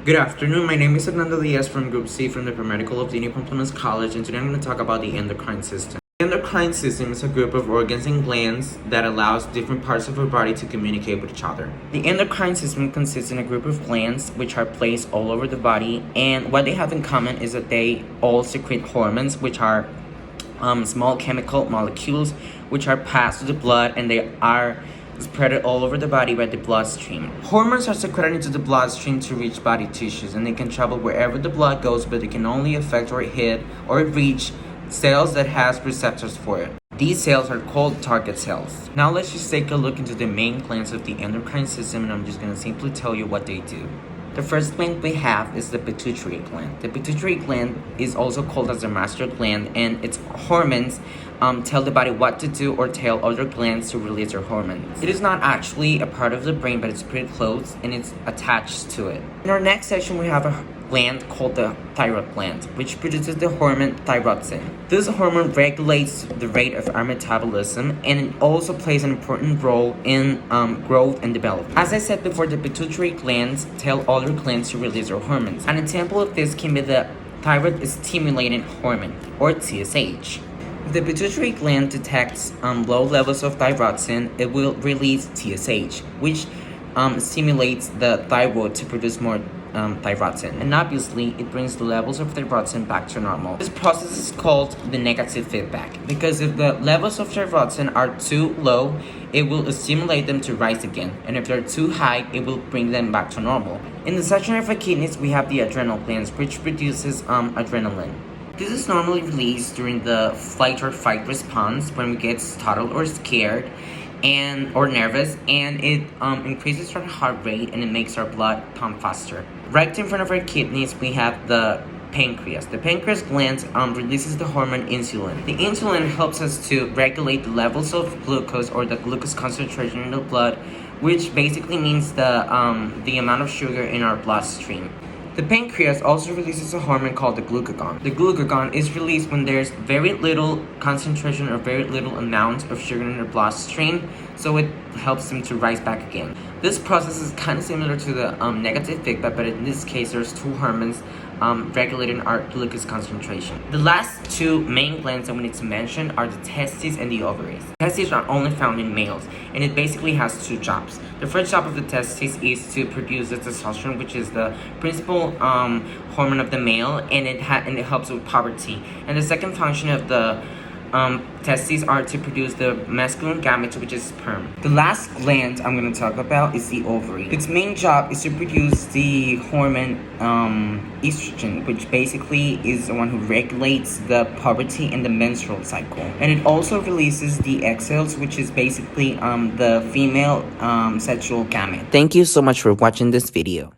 Good afternoon, my name is Hernando Diaz from Group C from the Paramedical of the Union College, and today I'm going to talk about the endocrine system. The endocrine system is a group of organs and glands that allows different parts of our body to communicate with each other. The endocrine system consists in a group of glands which are placed all over the body, and what they have in common is that they all secrete hormones, which are small chemical molecules which are passed to the blood, and they are spread all over the body by the bloodstream. Hormones are secreted into the bloodstream to reach body tissues, and they can travel wherever the blood goes, but they can only affect or hit or reach cells that has receptors for it. These cells are called target cells. Now let's just take a look into the main glands of the endocrine system, and I'm just going to simply tell you what they do. The first gland we have is the pituitary gland. The pituitary gland is also called as the master gland, and its hormones tell the body what to do or tell other glands to release their hormones. It is not actually a part of the brain, but it's pretty close and it's attached to it. In our next section, we have a gland called the thyroid gland, which produces the hormone thyroxine. This hormone regulates the rate of our metabolism, and it also plays an important role in growth and development. As I said before, the pituitary glands tell other glands to release their hormones. An example of this can be the thyroid stimulating hormone, or TSH. If the pituitary gland detects low levels of thyroxine, it will release TSH, which stimulates the thyroid to produce more thyroxine, and obviously it brings the levels of thyroxine back to normal. This process is called the negative feedback, because if the levels of thyroxine are too low, it will stimulate them to rise again, and if they're too high, it will bring them back to normal. In the section of our kidneys, we have the adrenal glands, which produces adrenaline. This is normally released during the flight or fight response when we get startled or scared or nervous, and it increases our heart rate and it makes our blood pump faster. Right in front of our kidneys, we have the pancreas. The pancreas gland releases the hormone insulin. The insulin helps us to regulate the levels of glucose, or the glucose concentration in the blood, which basically means the amount of sugar in our bloodstream. The pancreas also releases a hormone called the glucagon. The glucagon is released when there's very little concentration or very little amount of sugar in the bloodstream, so it helps them to rise back again. This process is kind of similar to the negative feedback, but in this case there's two hormones regulating our glucose concentration. The last two main glands that we need to mention are the testes and the ovaries. Testes are only found in males, and it basically has two jobs. The first job of the testes is to produce the testosterone, which is the principal hormone of the male, and it helps with puberty. And the second function of the testes are to produce the masculine gamete, which is sperm. The last gland I'm going to talk about is the ovary. Its main job is to produce the hormone estrogen, which basically is the one who regulates the puberty and the menstrual cycle. And it also releases the egg cells, which is basically the female sexual gamete. Thank you so much for watching this video.